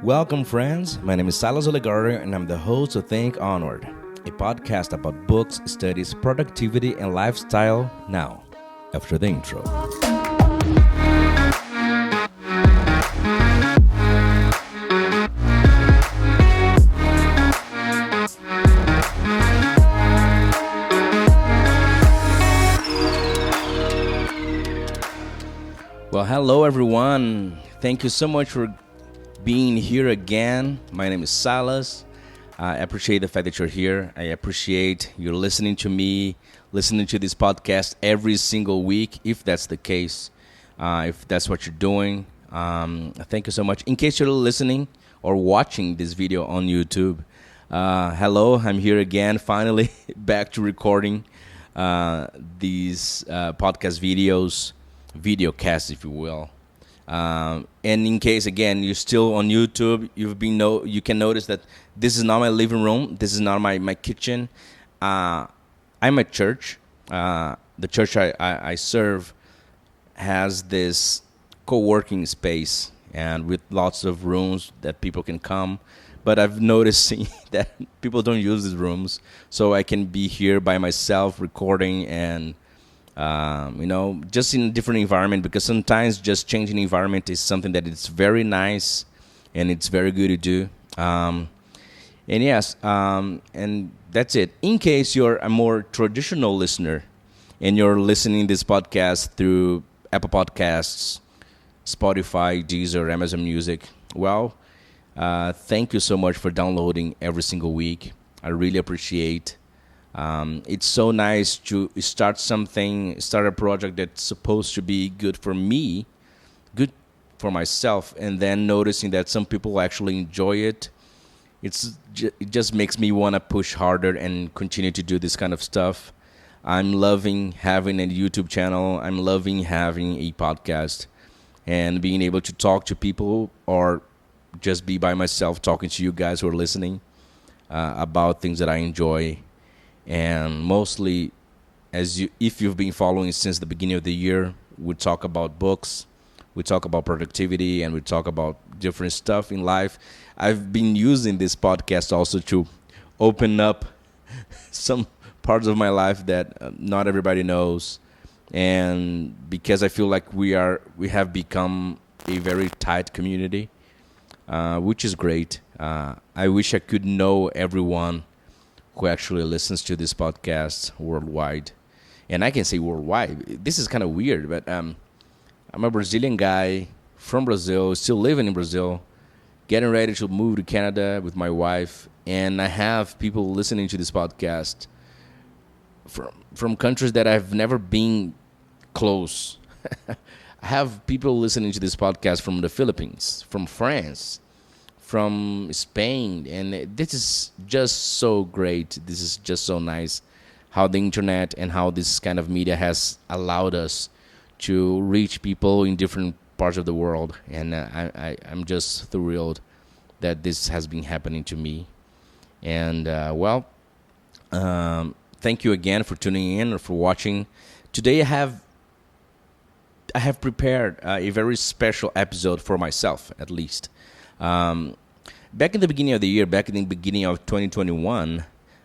Welcome, friends. My name is Silas Ollegario, and I'm the host of Think Onward, a podcast about books, studies, productivity, and lifestyle. Now, after the intro. Well, hello, everyone. Thank you so much for being here again. My name is Silas. I appreciate the fact that you're here. I appreciate you listening to me, listening to this podcast every single week, if that's the case, if that's what you're doing. Thank you so much. In case you're listening or watching this video on YouTube, hello, I'm here again, finally back to recording these podcast videos, video casts, if you will. And in case, again, you're still on YouTube, you can notice that this is not my living room. This is not my kitchen. I'm at church. The church I serve has this co-working space and with lots of rooms that people can come. But I've noticed that people don't use these rooms, so I can be here by myself recording and just in a different environment, because sometimes just changing environment is something that it's very nice and it's very good to do. And that's it. In case you're a more traditional listener and you're listening this podcast through Apple Podcasts, Spotify, Deezer, Amazon Music, thank you so much for downloading every single week. I really appreciate. It's so nice to start a project that's supposed to be good for me, good for myself, and then noticing that some people actually enjoy it. It just makes me want to push harder and continue to do this kind of stuff. I'm loving having a YouTube channel. I'm loving having a podcast and being able to talk to people or just be by myself talking to you guys who are listening about things that I enjoy. And mostly, if you've been following since the beginning of the year, we talk about books, we talk about productivity, and we talk about different stuff in life. I've been using this podcast also to open up some parts of my life that not everybody knows, and because I feel like we have become a very tight community, which is great. I wish I could know everyone who actually listens to this podcast worldwide. And I can say worldwide. This is kind of weird, but I'm a Brazilian guy from Brazil, still living in Brazil, getting ready to move to Canada with my wife. And I have people listening to this podcast from countries that I've never been close. I have people listening to this podcast from the Philippines, from France, from Spain, and this is just so great. This is just so nice how the internet and how this kind of media has allowed us to reach people in different parts of the world. And I'm just thrilled that this has been happening to me. And thank you again for tuning in or for watching. Today I have prepared a very special episode for myself, at least. Back in the beginning of the year, back in the beginning of 2021,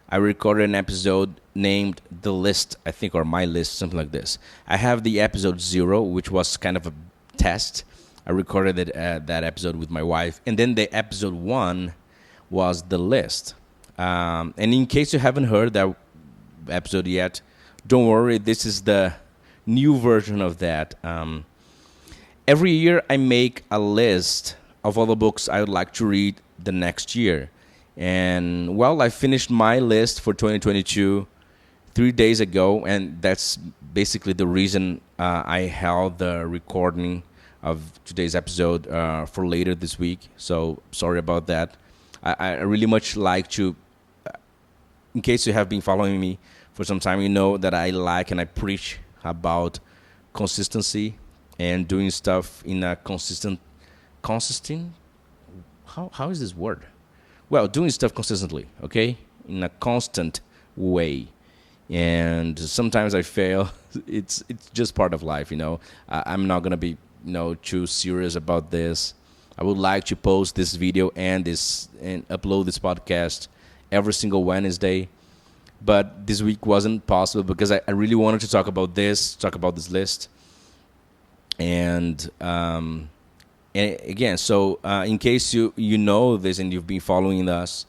I recorded an episode named The List, I think, or My List, something like this. I have the episode 0, which was kind of a test. I recorded that episode with my wife. And then the episode 1 was The List. And in case you haven't heard that episode yet, don't worry, this is the new version of that. Every year I make a list of all the books I would like to read the next year. And, I finished my list for 2022 3 days ago, and that's basically the reason I held the recording of today's episode for later this week. So, sorry about that. I really much like to, in case you have been following me for some time, you know that I like and I preach about consistency and doing stuff in a consistent, how is this word? Doing stuff consistently, okay? In a constant way. And sometimes I fail. It's just part of life, I'm not going to be, too serious about this. I would like to post this video and upload this podcast every single Wednesday. But this week wasn't possible because I really wanted to talk about this list. And again, so in case you know this and you've been following us,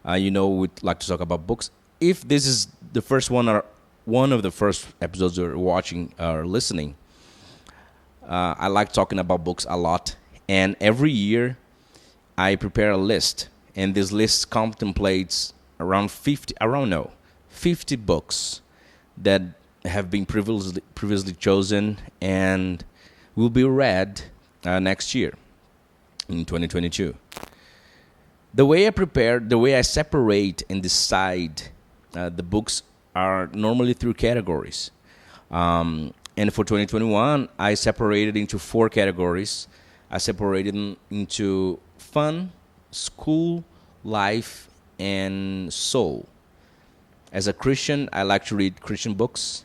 we'd like to talk about books. If this is the first one or one of the first episodes you're watching or listening, I like talking about books a lot. And every year, I prepare a list, and this list contemplates around 50 books that have been previously chosen and will be read next year in 2022. The way I separate and decide the books are normally through categories. And for 2021, I separated into 4 categories. I separated them into fun, school, life, and soul. As a Christian, I like to read Christian books.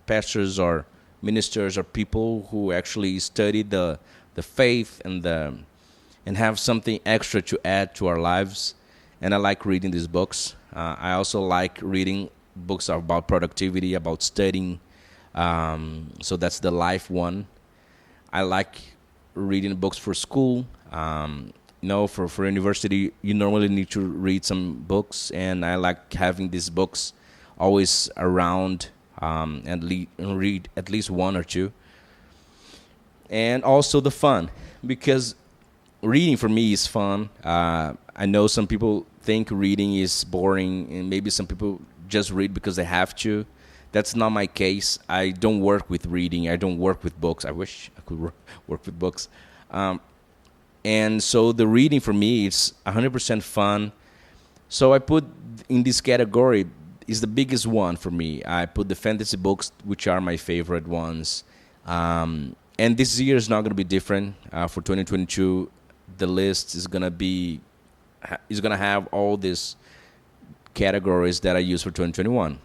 Pastors or ministers or people who actually study the faith and have something extra to add to our lives. And I like reading these books. I also like reading books about productivity, about studying. So that's the life one. I like reading books for school. For university, you normally need to read some books, and I like having these books always around and read at least one or two. And also the fun, because reading for me is fun. I know some people think reading is boring, and maybe some people just read because they have to. That's not my case. I don't work with reading. I don't work with books. I wish I could work with books. And so the reading for me is 100% fun. So I put in this category is the biggest one for me. I put the fantasy books, which are my favorite ones. And this year is not going to be different. For 2022, the list is going to have all these categories that I use for 2021.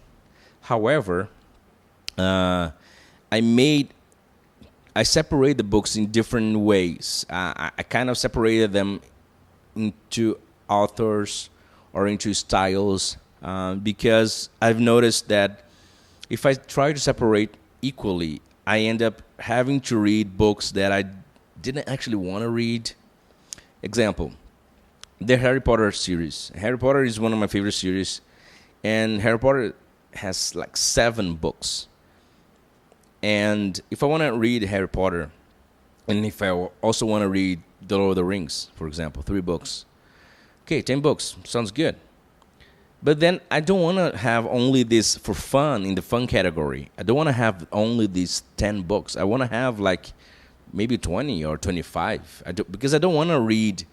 However, I separate the books in different ways. I kind of separated them into authors or into styles because I've noticed that if I try to separate equally, I end up having to read books that I didn't actually want to read. Example, the Harry Potter series. Harry Potter is one of my favorite series, and Harry Potter has like 7 books. And if I want to read Harry Potter, and if I also want to read The Lord of the Rings, for example, 3 books. Okay, 10 books. Sounds good. But then I don't want to have only this for fun in the fun category. I don't want to have only these 10 books. I want to have like maybe 20 or 25. Because I don't want to read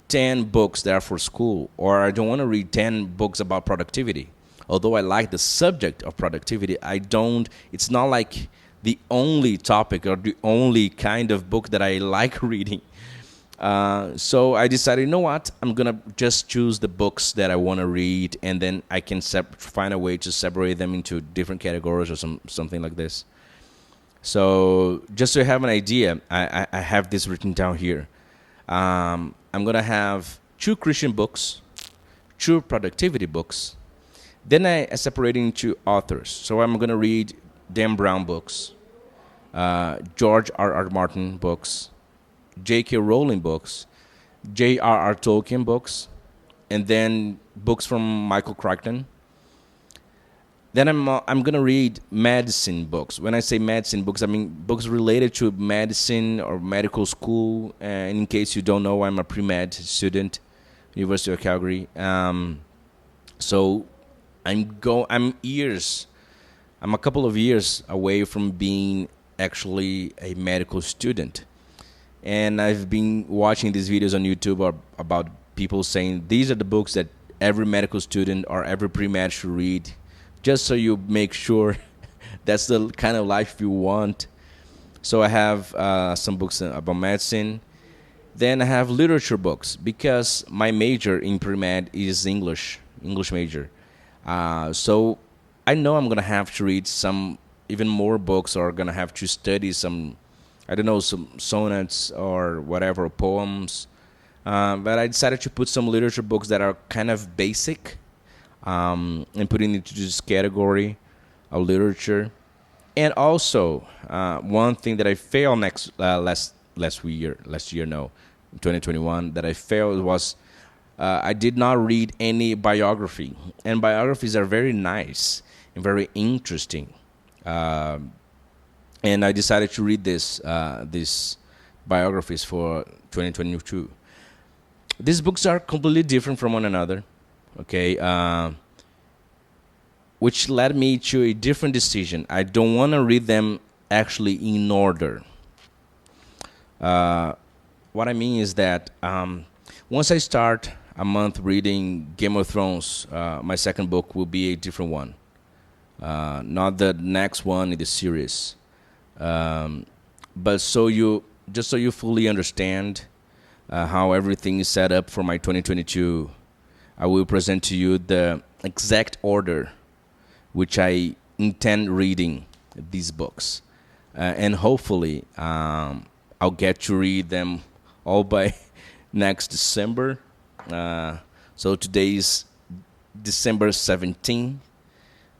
10 books that are for school, or I don't want to read 10 books about productivity. Although I like the subject of productivity, it's not like the only topic or the only kind of book that I like reading. So I decided, you know what? I'm going to just choose the books that I want to read, and then I can find a way to separate them into different categories or something like this. So just so you have an idea, I have this written down here. I'm going to have 2 Christian books, 2 productivity books. Then I separate into authors. So I'm going to read Dan Brown books, George R.R. Martin books, J.K. Rowling books, J.R.R. Tolkien books, and then books from Michael Crichton. Then I'm going to read medicine books. When I say medicine books, I mean books related to medicine or medical school. And in case you don't know, I'm a pre-med student, University of Calgary. So I'm a couple of years away from being actually a medical student. And I've been watching these videos on YouTube about people saying these are the books that every medical student or every pre-med should read, just so you make sure that's the kind of life you want. So I have some books about medicine. Then I have literature books because my major in pre-med is English major. So I know I'm going to have to read some even more books, or going to have to study some I don't know, some sonnets or whatever, poems. But I decided to put some literature books that are kind of basic, and putting into this category of literature. And also, one thing that I failed last year, no, 2021, that I failed was I did not read any biography. And biographies are very nice and very interesting. And I decided to read these biographies for 2022. These books are completely different from one another, okay? Which led me to a different decision. I don't want to read them actually in order. What I mean is that once I start a month reading Game of Thrones, my second book will be a different one, not the next one in the series. But so you fully understand how everything is set up for my 2022, I will present to you the exact order which I intend reading these books, and hopefully I'll get to read them all by next December. So today is December 17th,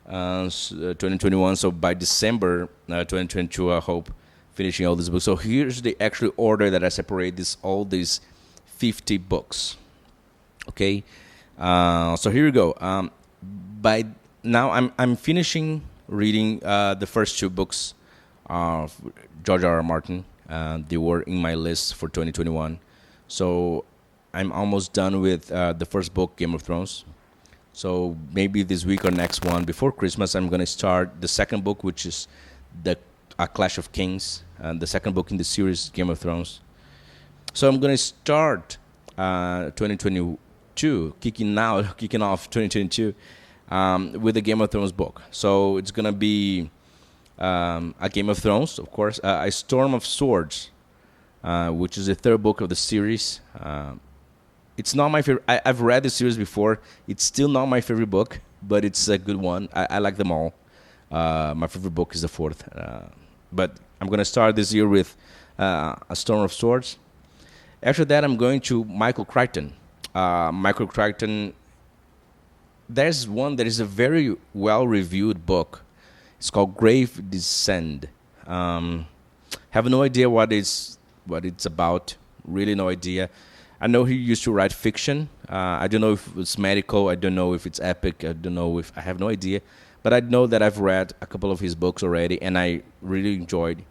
2021. So by December 2022, I hope finishing all these books. So here's the actual order that I separate all these 50 books. Okay, so here we go. By now, I'm finishing reading the first two books of George R. R. Martin. They were in my list for 2021. So I'm almost done with the first book, Game of Thrones. So maybe this week or next one, before Christmas, I'm going to start the second book, which is A Clash of Kings, the second book in the series, Game of Thrones. So I'm going to start 2022, kicking off 2022, with the Game of Thrones book. So it's going to be A Game of Thrones, of course, A Storm of Swords, which is the third book of the series. It's not my favorite. I've read the series before. It's still not my favorite book, but it's a good one. I like them all. My favorite book is the fourth. But I'm going to start this year with A Storm of Swords. After that, I'm going to Michael Crichton. Michael Crichton, there's one that is a very well-reviewed book. It's called Grave Descend. Have no idea what it's about. Really no idea. I know he used to write fiction. I don't know if it's medical. I don't know if it's epic. I have no idea. But I know that I've read a couple of his books already, and I really enjoyed.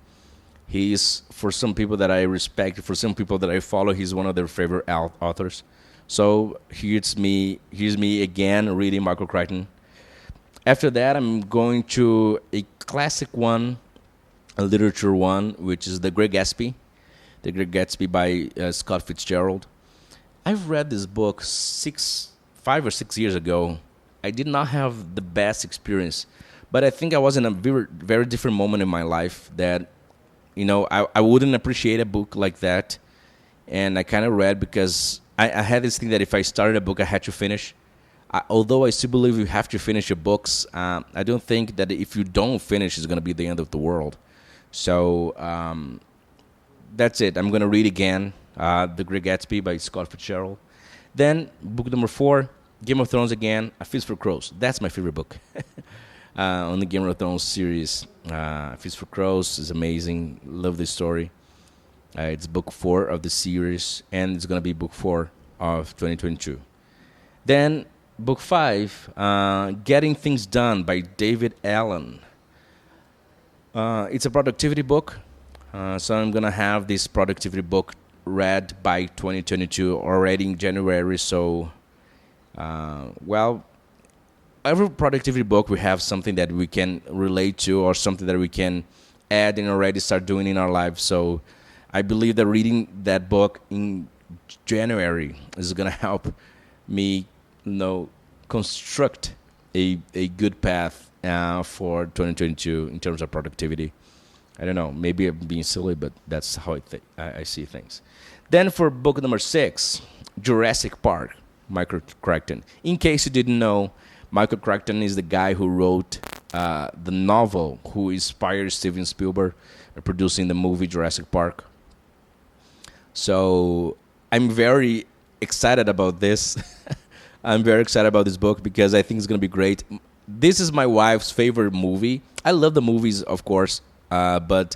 He's, for some people that I respect, for some people that I follow, he's one of their favorite authors. So here's me again reading Michael Crichton. After that, I'm going to a classic one, a literature one, which is The Great Gatsby. The Great Gatsby by Scott Fitzgerald. I've read this book 5 or 6 years ago. I did not have the best experience, but I think I was in a very, very different moment in my life that, I wouldn't appreciate a book like that. And I kind of read because I had this thing that if I started a book, I had to finish. Although I still believe you have to finish your books, I don't think that if you don't finish, it's going to be the end of the world. So that's it. I'm going to read again The Great Gatsby by Scott Fitzgerald. Then book number 4, Game of Thrones again, A Feast for Crows. That's my favorite book on the Game of Thrones series. A Feast for Crows is amazing. Love this story. It's book 4 of the series, and it's going to be book 4 of 2022. Then book 5, Getting Things Done by David Allen. It's a productivity book. So I'm going to have this productivity book read by 2022 already in January. So, every productivity book, we have something that we can relate to or something that we can add and already start doing in our lives. So I believe that reading that book in January is going to help me, construct a good path for 2022 in terms of productivity. I don't know, maybe I'm being silly, but that's how I see things. Then for book number 6, Jurassic Park, Michael Crichton. In case you didn't know, Michael Crichton is the guy who wrote the novel who inspired Steven Spielberg producing the movie Jurassic Park. So I'm very excited about this. I'm very excited about this book because I think it's going to be great. This is my wife's favorite movie. I love the movies, of course, but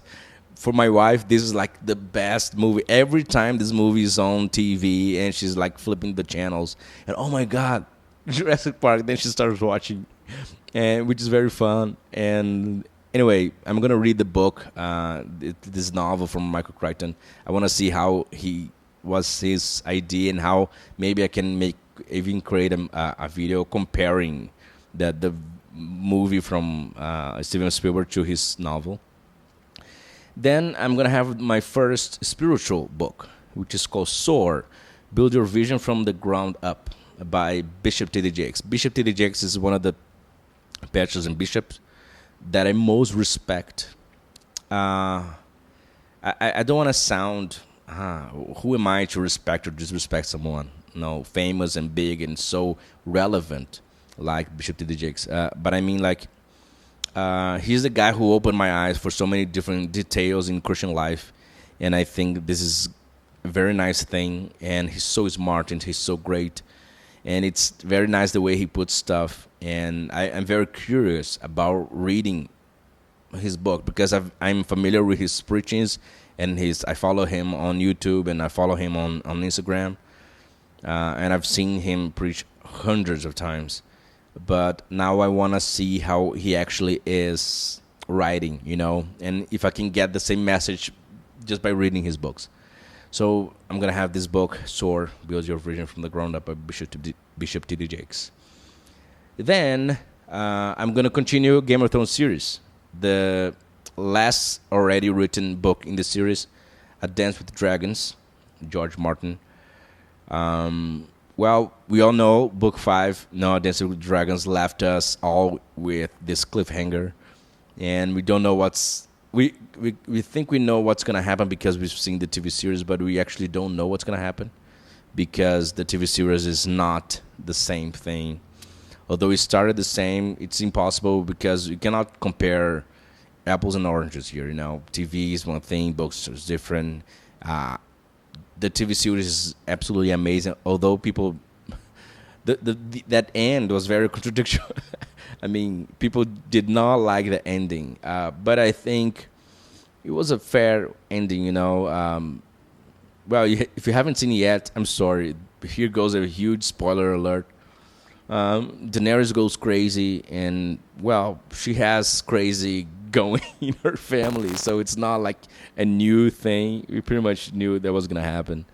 for my wife, this is like the best movie. Every time this movie is on TV and she's like flipping the channels, and oh my God, Jurassic Park. Then she starts watching, and which is very fun. And anyway, I'm gonna read the book, this novel from Michael Crichton. I want to see how he was his idea and how maybe I can even create a video comparing the movie from Steven Spielberg to his novel. Then I'm gonna have my first spiritual book, which is called Soar: Build Your Vision from the Ground Up by Bishop T.D. Jakes. Bishop T.D. Jakes is one of the pastors and bishops that I most respect. I don't want to sound, who am I to respect or disrespect someone? No, famous and big and so relevant like Bishop T.D. Jakes. But I mean, like, he's the guy who opened my eyes for so many different details in Christian life. And I think this is a very nice thing. And he's so smart and he's so great. And it's very nice the way he puts stuff. And I'm very curious about reading his book because I'm familiar with his preachings and I follow him on YouTube and I follow him on Instagram. And I've seen him preach hundreds of times. But now I want to see how he actually is writing, and if I can get the same message just by reading his books. So I'm going to have this book, Soar: Build Your Vision from the Ground Up by Bishop T.D. Jakes. Then I'm going to continue Game of Thrones series. The last already written book in the series, A Dance with Dragons, George Martin. Well, we all know Book 5, No Dancing with Dragons, left us all with this cliffhanger. And we don't know we think we know what's going to happen because we've seen the TV series, but we actually don't know what's going to happen because the TV series is not the same thing. Although it started the same, it's impossible because you cannot compare apples and oranges here. TV is one thing, books is different. The TV series is absolutely amazing. Although people, that end was very contradictory. I mean, people did not like the ending, but I think it was a fair ending. Well, if you haven't seen it yet, I'm sorry. Here goes a huge spoiler alert. Daenerys goes crazy, and well, she has crazy going in her family, so it's not like a new thing. We pretty much knew that was gonna happen.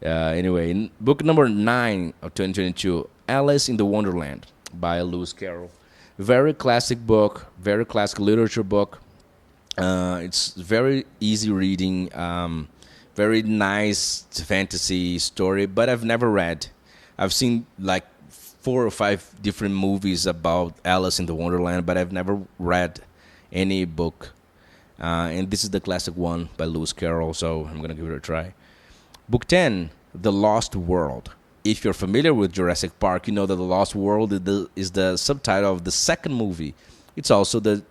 Anyway, book number 9 of 2022, Alice in the Wonderland by Lewis Carroll. Very classic book, very classic literature book. It's very easy reading, very nice fantasy story, but I've never read. I've seen like 4 or 5 different movies about Alice in the Wonderland, but I've never read any book. And this is the classic one by Lewis Carroll, so I'm going to give it a try. Book 10, The Lost World. If you're familiar with Jurassic Park, you know that The Lost World is the subtitle of the second movie. It's also the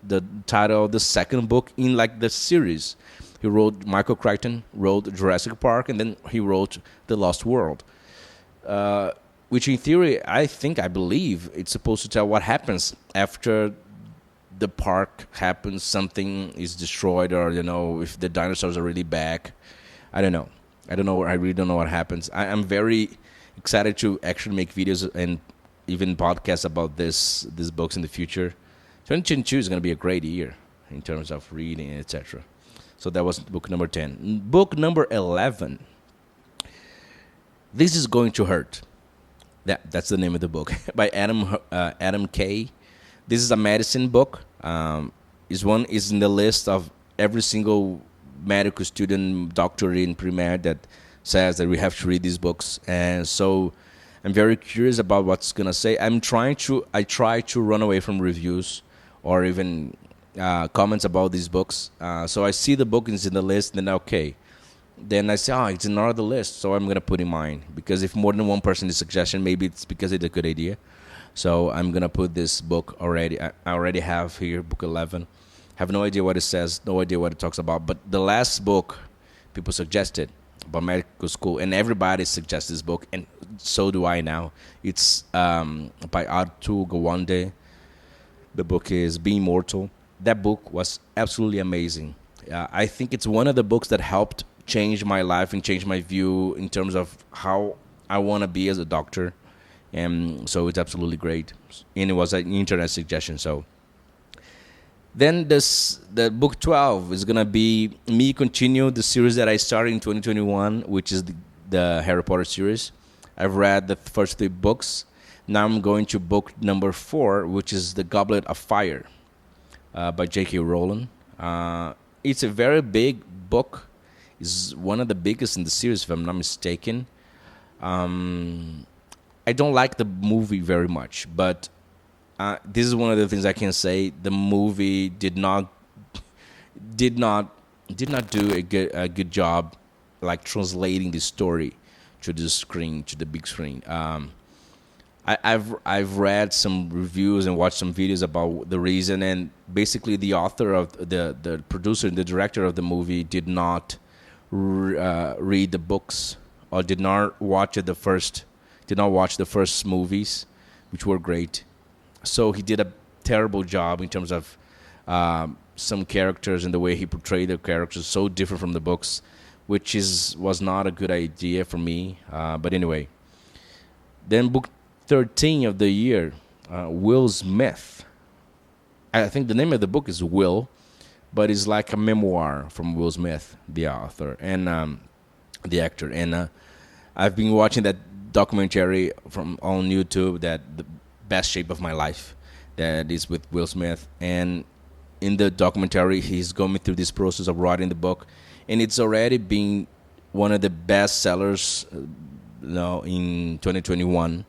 title of the second book in like the series. Michael Crichton wrote Jurassic Park, and then he wrote The Lost World. Which in theory, I believe, it's supposed to tell what happens after the park happens, something is destroyed, or if the dinosaurs are really back. I don't know. I really don't know what happens. I'm very excited to actually make videos and even podcasts about these books in the future. 2022 is going to be a great year in terms of reading, etc. So that was book number 10. Book number 11. This is Going to Hurt. That's the name of the book by Adam Kay. This is a medicine book. Is in the list of every single medical student, doctor in pre-med that says that we have to read these books. And so I'm very curious about what's gonna say. I try to run away from reviews or even comments about these books. So I see the book is in the list, then okay. Then I say, it's in another list, so I'm going to put in mine. Because if more than one person is suggestion, maybe it's because it's a good idea. So I'm gonna put this book already. I already have here book 11. Have no idea what it says, no idea what it talks about. But the last book people suggested about medical school, and everybody suggests this book, and so do I now. It's by Arthur Gawande. The book is Being Mortal. That book was absolutely amazing. I think it's one of the books that helped change my life and change my view in terms of how I want to be as a doctor. And so it's absolutely great. And it was an internet suggestion. So then the book 12 is going to be me continue the series that I started in 2021, which is the Harry Potter series. I've read the first 3 books. Now I'm going to book number 4, which is The Goblet of Fire by J.K. Rowling. It's a very big book. It's one of the biggest in the series, if I'm not mistaken. I don't like the movie very much, but this is one of the things I can say. The movie did not do a good job, like translating the story to the screen, to the big screen. I've read some reviews and watched some videos about the reason, and basically the author of the producer and the director of the movie did not read the books, or did not watch the first movies, which were great. So he did a terrible job in terms of some characters and the way he portrayed the characters, so different from the books, which was not a good idea for me. But anyway, then book 13 of the year, Will Smith. I think the name of the book is Will, but it's like a memoir from Will Smith, the author and the actor. And I've been watching that documentary on YouTube, that the best shape of my life, that is with Will Smith. And in the documentary, he's going through this process of writing the book, and it's already been one of the best sellers, in 2021.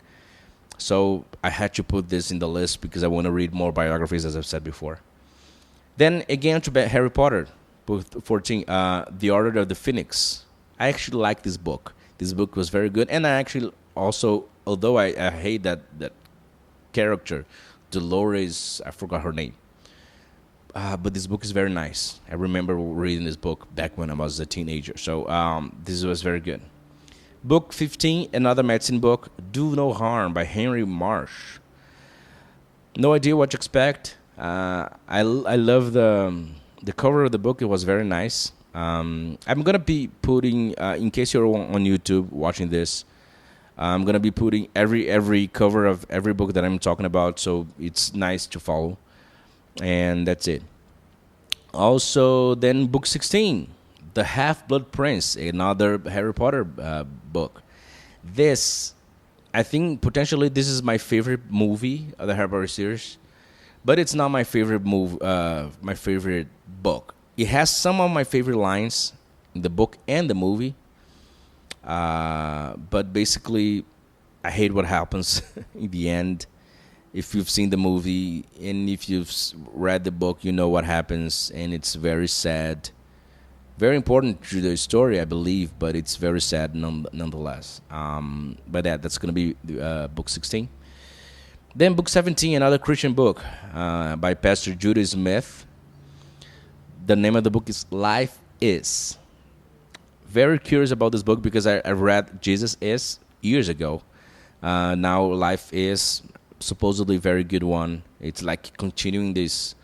So I had to put this in the list because I want to read more biographies, as I've said before. Then again to Harry Potter, book 14, The Order of the Phoenix. I actually like this book. This book was very good, and I actually also, although I hate that character, Dolores, I forgot her name, but this book is very nice. I remember reading this book back when I was a teenager, so this was very good. Book 15, another medicine book, Do No Harm by Henry Marsh. No idea what to expect. I love the cover of the book. It was very nice. I'm going to be putting, in case you're on YouTube watching this, I'm going to be putting every cover of every book that I'm talking about, so it's nice to follow. And that's it. Also, then book 16, The Half-Blood Prince, another Harry Potter book. This, I think potentially this is my favorite movie of the Harry Potter series, but it's not my favorite my favorite book. It has some of my favorite lines in the book and the movie, but basically, I hate what happens in the end. If you've seen the movie and if you've read the book, you know what happens, and it's very sad. Very important to the story, I believe, but it's very sad nonetheless. But that's going to be book 16. Then book 17, another Christian book by Pastor Judah Smith. The name of the book is Life Is. Very curious about this book because I read Jesus Is years ago. Now Life Is, supposedly very good one. It's like continuing this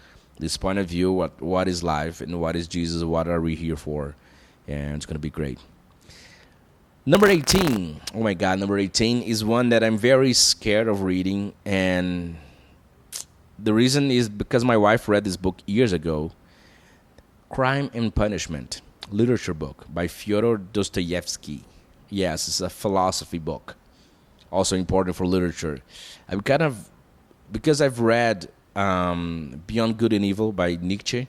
point of view, what is life and what is Jesus, what are we here for, and it's going to be great. Number 18, oh my God, number 18 is one that I'm very scared of reading, and the reason is because my wife read this book years ago, Crime and Punishment, literature book by Fyodor Dostoevsky. Yes, it's a philosophy book, also important for literature. Because I've read Beyond Good and Evil by Nietzsche.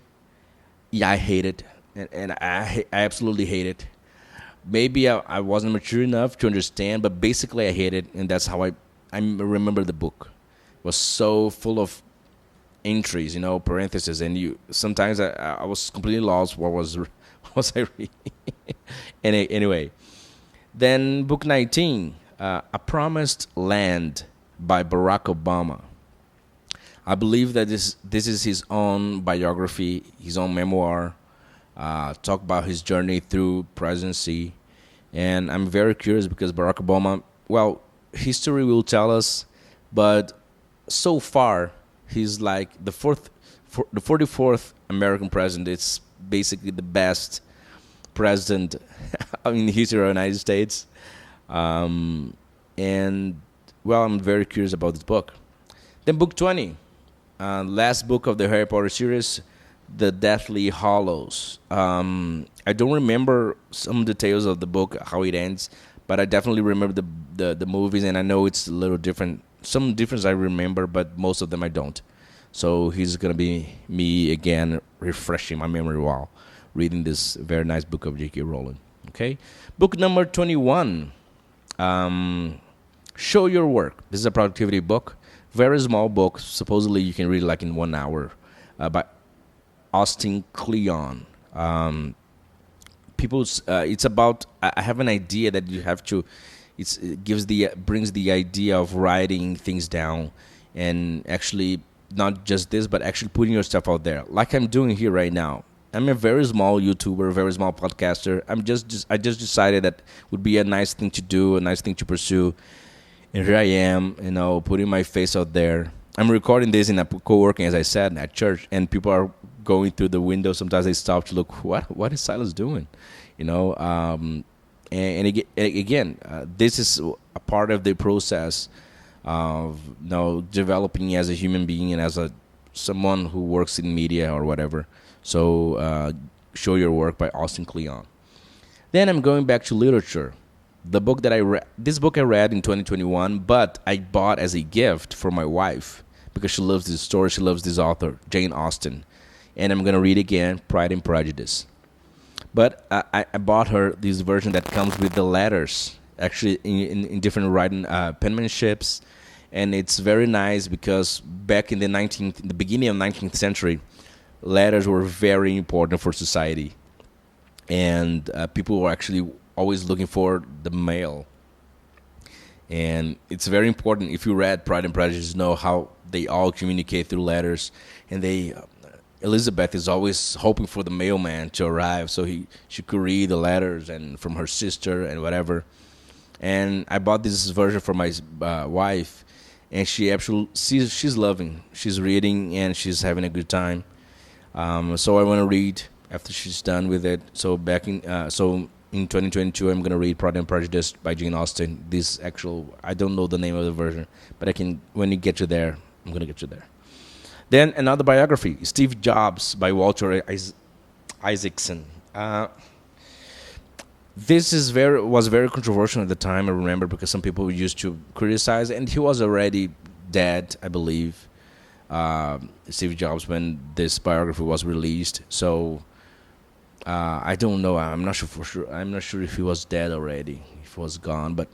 Yeah, I hate it, and I absolutely hate it. Maybe I wasn't mature enough to understand, but basically I hate it, and that's how I remember the book. It was so full of entries, parentheses, and sometimes I was completely lost. What was I reading? Anyway, then book 19, A Promised Land by Barack Obama. I believe that this is his own biography, his own memoir, talk about his journey through presidency. And I'm very curious because Barack Obama, well, history will tell us, but so far he's like the 44th American president. It's basically the best president in the history of the United States. And well, I'm very curious about this book. Then book 20, last book of the Harry Potter series, The Deathly Hallows. I don't remember some details of the book, how it ends, but I definitely remember the movies, and I know it's a little different. Some difference I remember, but most of them I don't. So he's going to be me again, refreshing my memory while reading this very nice book of J.K. Rowling. Okay? Book number 21, Show Your Work. This is a productivity book. Very small book. Supposedly you can read it like in 1 hour, by Austin Kleon. It's about, I have an idea that you have to, it brings the idea of writing things down, and actually not just this, but actually putting your stuff out there, like I'm doing here right now. I'm a very small YouTuber, very small podcaster. I just decided that would be a nice thing to do, a nice thing to pursue. And here I am, putting my face out there. I'm recording this in a co-working, as I said, at church, and people are going through the window. Sometimes they stop to look, what is Silas doing? And again, this is a part of the process of developing as a human being and as someone who works in media or whatever. So, Show Your Work by Austin Kleon. Then I'm going back to literature. The book that I read, this book I read in 2021, but I bought as a gift for my wife because she loves this story. She loves this author, Jane Austen. And I'm going to read again, Pride and Prejudice. But I bought her this version that comes with the letters, actually in different writing penmanships. And it's very nice because back in the beginning of 19th century, letters were very important for society. And people were actually always looking for the mail. And it's very important. If you read Pride and Prejudice, you know how they all communicate through letters. And Elizabeth is always hoping for the mailman to arrive so she could read the letters and from her sister and whatever. And I bought this version for my wife, and she's loving. She's reading and she's having a good time. So I want to read after she's done with it. So in 2022, I'm going to read Pride and Prejudice by Jane Austen. I don't know the name of the version, but when you get you there, I'm going to get you there. Then another biography, Steve Jobs by Walter Isaacson. This was very controversial at the time, I remember, because some people used to criticize, and he was already dead, I believe, Steve Jobs, when this biography was released. So I don't know. I'm not sure for sure. I'm not sure if he was dead already, if he was gone. But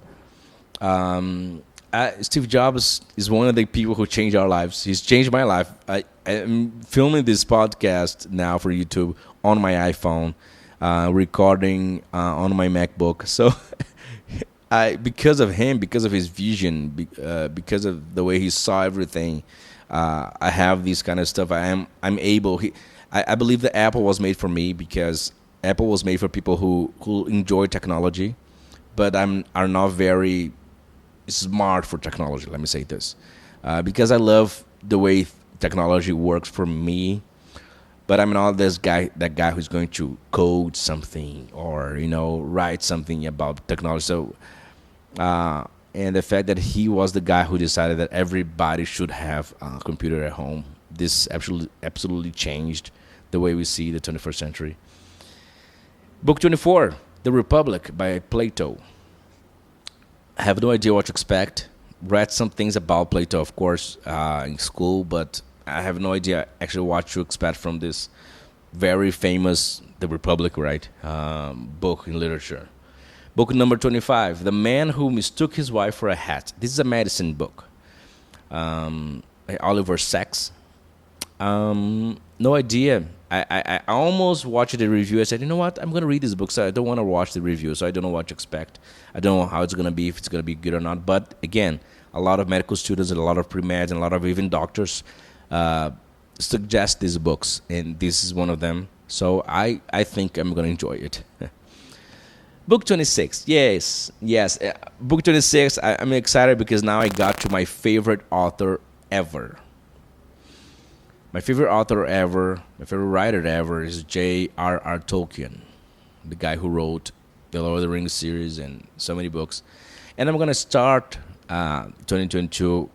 Steve Jobs is one of the people who changed our lives. He's changed my life. I'm filming this podcast now for YouTube on my iPhone, recording on my MacBook. So because of him, because of his vision, because of the way he saw everything, I have this kind of stuff. I'm able. I believe that Apple was made for me because Apple was made for people who enjoy technology, but are not very smart for technology. Let me say this, because I love the way technology works for me, but I'm not that guy who's going to code something or write something about technology. So, and the fact that he was the guy who decided that everybody should have a computer at home, this absolutely changed the way we see the 21st century. Book 24, The Republic by Plato. I have no idea what to expect. Read some things about Plato, of course, in school, but I have no idea actually what to expect from this very famous The Republic, right? Book in literature. Book number 25, The Man Who Mistook His Wife for a Hat. This is a medicine book. By Oliver Sacks. No idea. I almost watched the review. I said, you know what? I'm going to read this book, so I don't want to watch the review, so I don't know what to expect. I don't know how it's going to be, if it's going to be good or not. But again, a lot of medical students and a lot of pre-meds and a lot of even doctors uh, suggest these books, and this is one of them. So I think I'm going to enjoy it. Book 26. Yes, yes. Book 26, I'm excited because now I got to my favorite author ever. My favorite author ever, my favorite writer ever is J.R.R. Tolkien, the guy who wrote the Lord of the Rings series and so many books. And I'm going to start 2022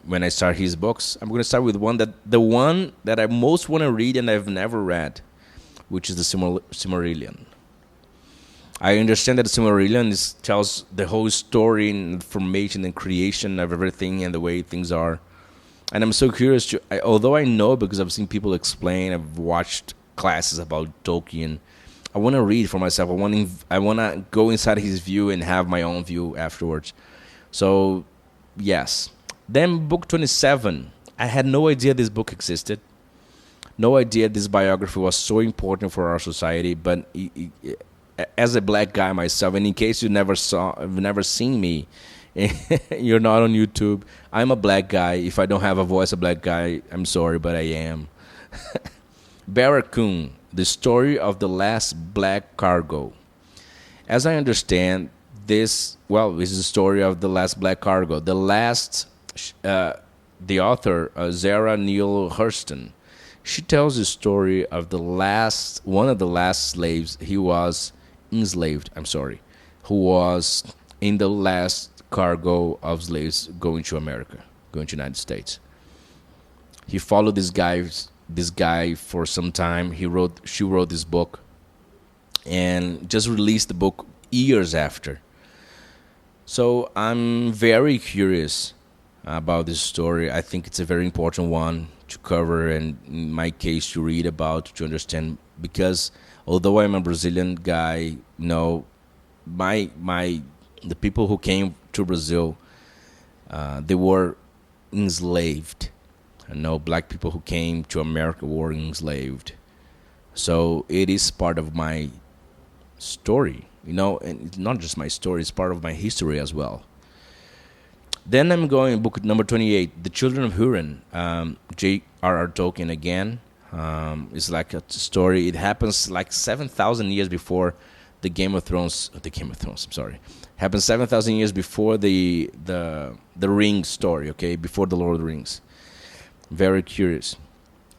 when I start his books. I'm going to start with the one that I most want to read and I've never read, which is the Silmarillion. I understand that the Silmarillion tells the whole story and formation and creation of everything and the way things are. And I'm so curious although I know because I've seen people explain, I've watched classes about Tolkien. I want to read for myself. I want to go inside his view and have my own view afterwards. So, yes. Then book 27. I had no idea this book existed. No idea this biography was so important for our society. But as a black guy myself, and in case you've never seen me, you're not on YouTube, I'm a black guy. If I don't have a voice, a black guy, I'm sorry, but I am. Barracoon, the story of the last black cargo. As I understand, this is the story of the last black cargo. The author, Zara Neale Hurston, she tells the story of one of the last slaves. He was enslaved, who was in the last cargo of slaves going to America, going to the United States. He followed this guy for some time. She wrote this book and just released the book years after. So I'm very curious about this story. I think it's a very important one to cover and in my case to read about, to understand, because although I'm a Brazilian guy, the people who came to Brazil, they were enslaved. I know black people who came to America were enslaved. So it is part of my story, and it's not just my story, it's part of my history as well. Then I'm going book number 28, The Children of Hurin, J.R.R. Tolkien again. It's like a story. It happens like 7,000 years before the Game of Thrones. Happened 7,000 years before the Ring story. Okay, before the Lord of the Rings. Very curious.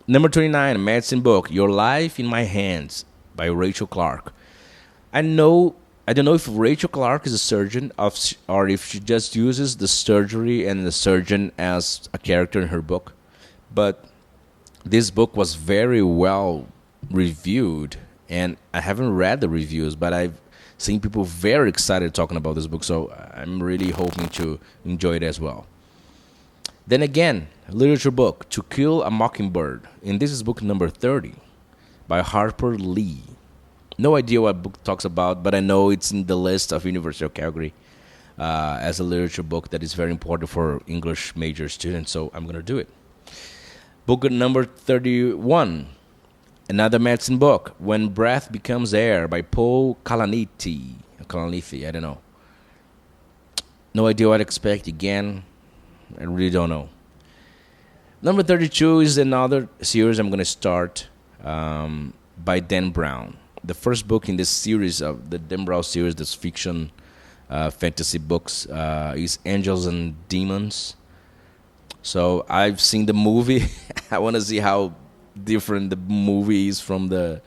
Number 29, a medicine book, Your Life in My Hands by Rachel Clark. I don't know if Rachel Clark is a surgeon or if she just uses the surgery and the surgeon as a character in her book, but this book was very well reviewed, and I haven't read the reviews, but I've seen people very excited talking about this book, so I'm really hoping to enjoy it as well. Then again, a literature book, To Kill a Mockingbird, and this is book number 30 by Harper Lee. No idea what book talks about, but I know it's in the list of University of Calgary as a literature book that is very important for English major students, so I'm going to do it. Book number 31, another medicine book, When Breath Becomes Air by Paul Kalanithi, I don't know. No idea what to expect again. I really don't know. Number 32 is another series I'm going to start by Dan Brown. The first book in this series of the Dan Brown series, this fiction fantasy books, is Angels and Demons. So I've seen the movie. I want to see how different the movie is from the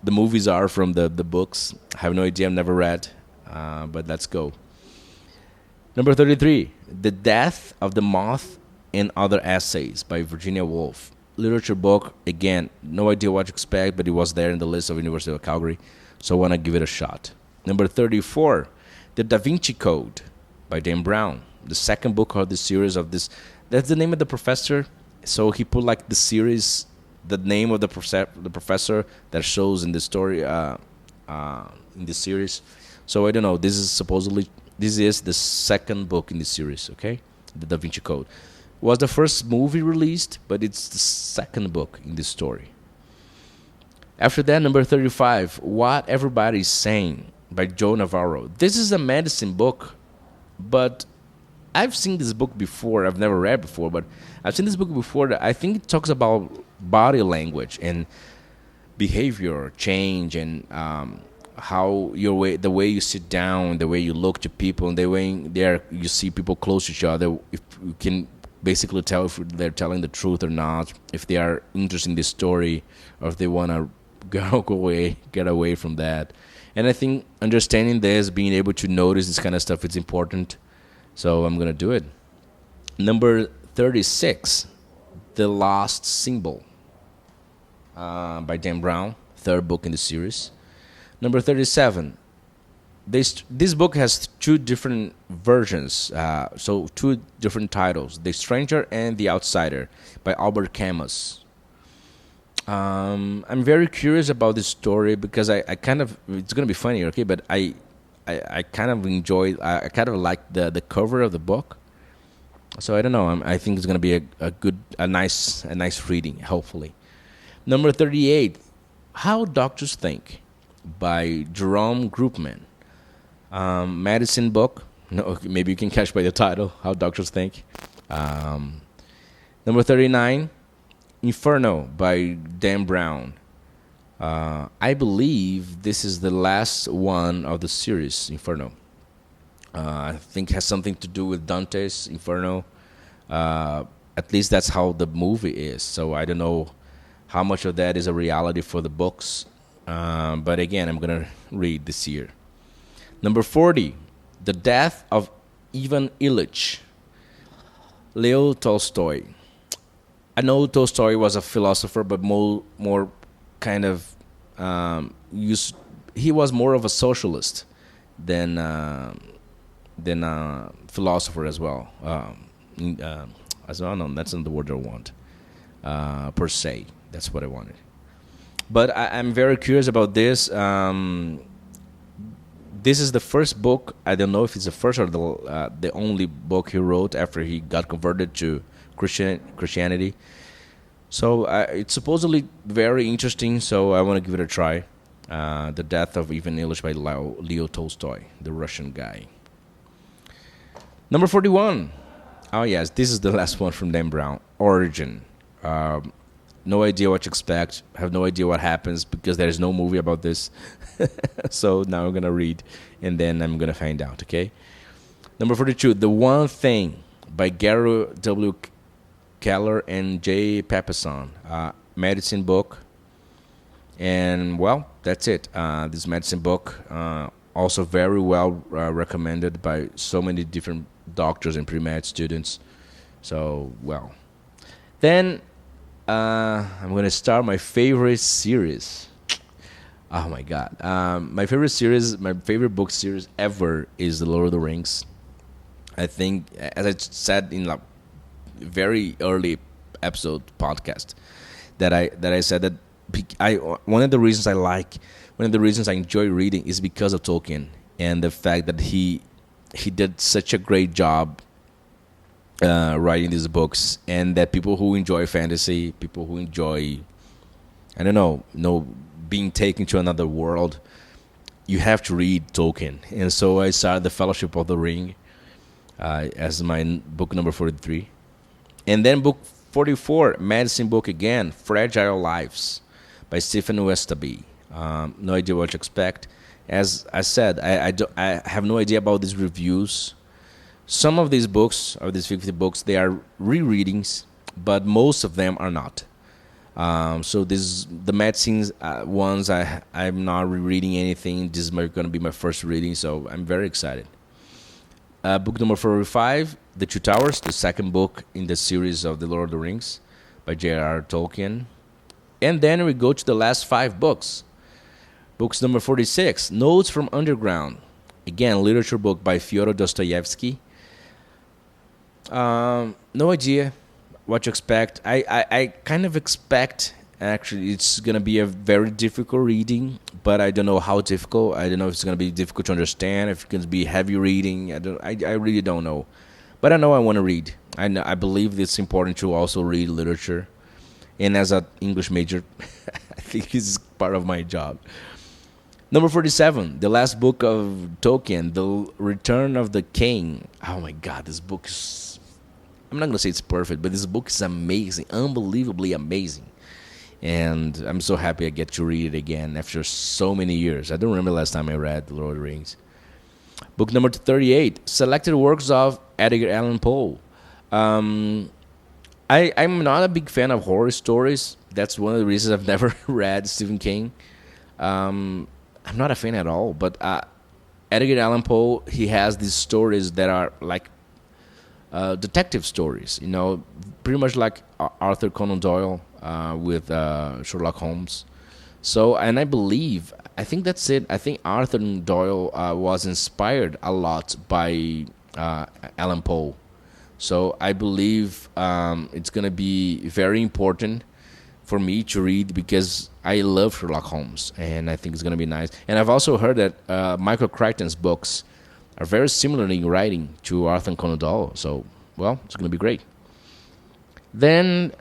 movies are from the books. I have no idea. I've never read, but let's go. Number 33, The Death of the Moth and Other Essays by Virginia Woolf. Literature book, again, no idea what to expect, but it was there in the list of University of Calgary, so I want to give it a shot. Number 34, The Da Vinci Code by Dan Brown. The second book of the series of this. That's the name of the professor, so he put like the series, the name of the professor that shows in the story, in this series. So I don't know, this is the second book in the series, okay? The Da Vinci Code. Was the first movie released, but it's the second book in this story. After that, number 35, What Everybody's Saying by Joe Navarro. This is a medicine book, but I've seen this book before. I've never read before, but I've seen this book before. That I think it talks about body language and behavior change, and how the way you sit down, the way you look to people, and the way you see people close to each other. If you can basically tell if they're telling the truth or not, if they are interested in the story, or if they want to get away from that. And I think understanding this, being able to notice this kind of stuff, is important. So I'm gonna do it. Number 36, The Lost Symbol, by Dan Brown, third book in the series. Number 37, this book has two different versions, so two different titles: The Stranger and The Outsider, by Albert Camus. I'm very curious about this story because I kind of, it's gonna be funny, okay? But I kind of enjoy, I kind of like the cover of the book. So I don't know. I think it's gonna be a nice reading, hopefully. Number 38, How Doctors Think, by Jerome Groopman. Medicine book. No, maybe you can catch by the title, How Doctors Think. Number 39, Inferno, by Dan Brown. I believe this is the last one of the series, Inferno. I think it has something to do with Dante's Inferno. At least that's how the movie is. So I don't know how much of that is a reality for the books. But again, I'm going to read this year. Number 40, The Death of Ivan Ilyich, Leo Tolstoy. I know Tolstoy was a philosopher, but more kind of he was more of a socialist than a philosopher as well. As well, no, that's not the word I want. Per se, that's what I wanted. But I'm very curious about this. This is the first book. I don't know if it's the first or the only book he wrote after he got converted to Christianity. So it's supposedly very interesting, so I want to give it a try. The Death of Ivan Ilyich by Leo Tolstoy, the Russian guy. Number 41. Oh, yes, this is the last one from Dan Brown. Origin. No idea what to expect. Have no idea what happens because there is no movie about this. So now I'm going to read, and then I'm going to find out, okay? Number 42, The One Thing, by Gary W. Keller and J. Papasan. Medicine book. And, well, that's it. This medicine book, also very well recommended by so many different doctors and pre-med students. So, well. Then I'm going to start my favorite series. Oh, my God. My favorite book series ever is The Lord of the Rings. I think, as I said in a very early episode podcast, that I said that one of the reasons I enjoy reading is because of Tolkien and the fact that he did such a great job writing these books, and that people who enjoy fantasy, people who enjoy, I don't know, being taken to another world, you have to read Tolkien. And so I started The Fellowship of the Ring as my book number 43. And then book 44, medicine book again, Fragile Lives, by Stephen Westaby. No idea what to expect. As I said, I have no idea about these reviews. Some of these books, of these 50 books, they are rereadings, but most of them are not. So the medicines ones, I'm not rereading anything. This is going to be my first reading, so I'm very excited. Book number 45, The Two Towers, the second book in the series of The Lord of the Rings, by J.R.R. Tolkien. And then we go to the last 5 books. Books number 46, Notes from Underground. Again, literature book by Fyodor Dostoevsky. No idea what to expect. I kind of expect, actually, it's going to be a very difficult reading, but I don't know how difficult. I don't know if it's going to be difficult to understand, if it's going to be heavy reading. I really don't know. But I know I want to read. I believe it's important to also read literature. And as an English major, I think this is part of my job. Number 47, the last book of Tolkien, The Return of the King. Oh my God, this book is... I'm not going to say it's perfect, but this book is amazing, unbelievably amazing. And I'm so happy I get to read it again after so many years. I don't remember the last time I read The Lord of the Rings. Book number 38, Selected Works of Edgar Allan Poe. I'm not a big fan of horror stories. That's one of the reasons I've never read Stephen King. I'm not a fan at all, but Edgar Allan Poe, he has these stories that are like detective stories, pretty much like Arthur Conan Doyle with Sherlock Holmes. So, and I think that's it. I think Arthur Doyle was inspired a lot by Allan Poe. So I believe it's going to be very important for me to read because I love Sherlock Holmes, and I think it's going to be nice. And I've also heard that Michael Crichton's books are very similar in writing to Arthur Conan Doyle. So, well, it's going to be great. Then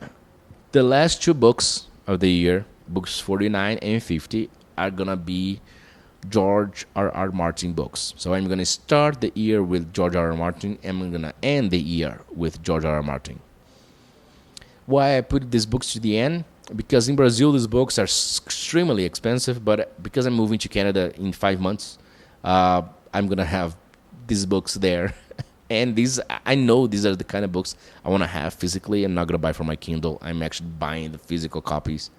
the last two books of the year, books 49 and 50, are going to be George R.R. Martin books. So I'm going to start the year with George R.R. Martin, and I'm going to end the year with George R.R. Martin. Why I put these books to the end? Because in Brazil, these books are extremely expensive, but because I'm moving to Canada in 5 months, I'm going to have these books there. And I know these are the kind of books I want to have physically. I'm not going to buy from my Kindle. I'm actually buying the physical copies.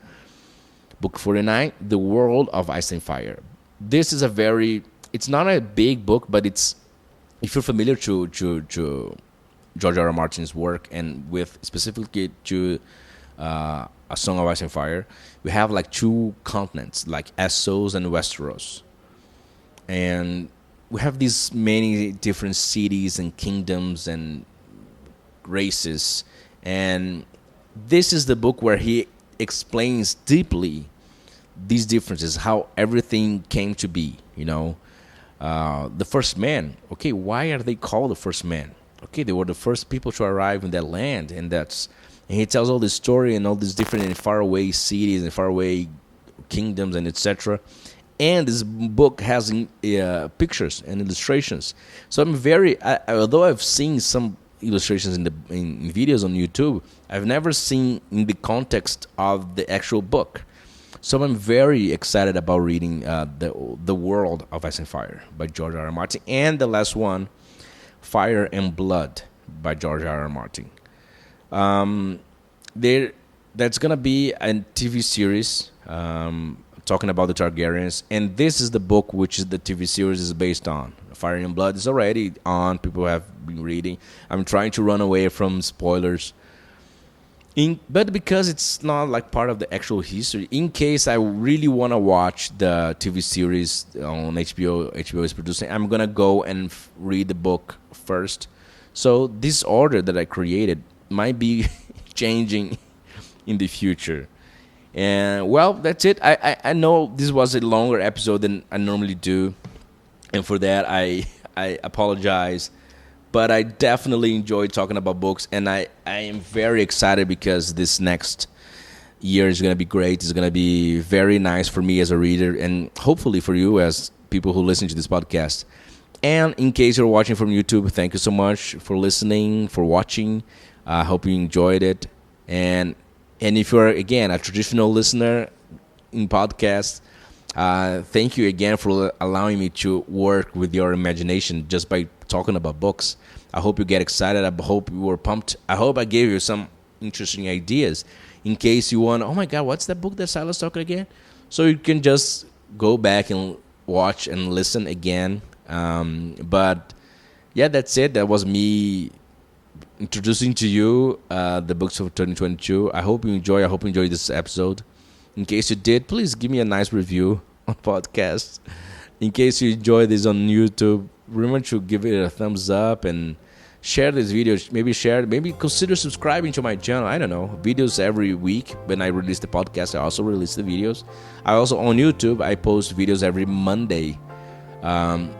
Book 49, The World of Ice and Fire. This is it's not a big book, but if you're familiar to George R.R. Martin's work, and with specifically to A Song of Ice and Fire, we have like two continents, like Essos and Westeros. And we have these many different cities and kingdoms and races. And this is the book where he explains deeply these differences, how everything came to be, the first man. Okay, why are they called the first man? Okay, they were the first people to arrive in that land, and he tells all this story and all these different and faraway cities and faraway kingdoms and etc. And this book has pictures and illustrations. So I'm although I've seen some illustrations in videos on YouTube, I've never seen in the context of the actual book. So I'm very excited about reading the World of Ice and Fire by George R.R. Martin, and the last one, Fire and Blood by George R.R. Martin. That's gonna be a TV series talking about the Targaryens, and this is the book which the TV series is based on. Fire and Blood is already on. People have been reading. I'm trying to run away from spoilers. But because it's not like part of the actual history, in case I really want to watch the TV series on HBO is producing, I'm going to go and read the book first. So this order that I created might be changing in the future. And, well, that's it. I know this was a longer episode than I normally do. And for that, I apologize. But I definitely enjoy talking about books, and I am very excited because this next year is going to be great. It's going to be very nice for me as a reader, and hopefully for you as people who listen to this podcast. And in case you're watching from YouTube, thank you so much for listening, for watching. I hope you enjoyed it. And if you're, again, a traditional listener in podcasts, thank you again for allowing me to work with your imagination just by talking about books. I hope you get excited. I hope you were pumped. I hope I gave you some interesting ideas in case you want, oh my God, what's that book that Silas talking again? So you can just go back and watch and listen again. But yeah, that's it. That was me introducing to you the books of 2022. I hope you enjoy. I hope you enjoyed this episode. In case you did, please give me a nice review on podcast. In case you enjoyed this on YouTube, remember to give it a thumbs up and share this video. Maybe consider subscribing to my channel. I don't know, videos every week. When I release the podcast, I also release the videos. I also, on YouTube, I post videos every Monday.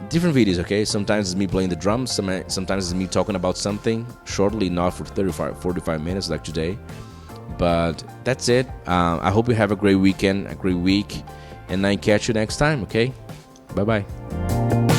Different videos, okay? Sometimes it's me playing the drums. Sometimes it's me talking about something shortly, not for 45 minutes like today. But that's it. I hope you have a great weekend, a great week. and I catch you next time, okay? Bye-bye.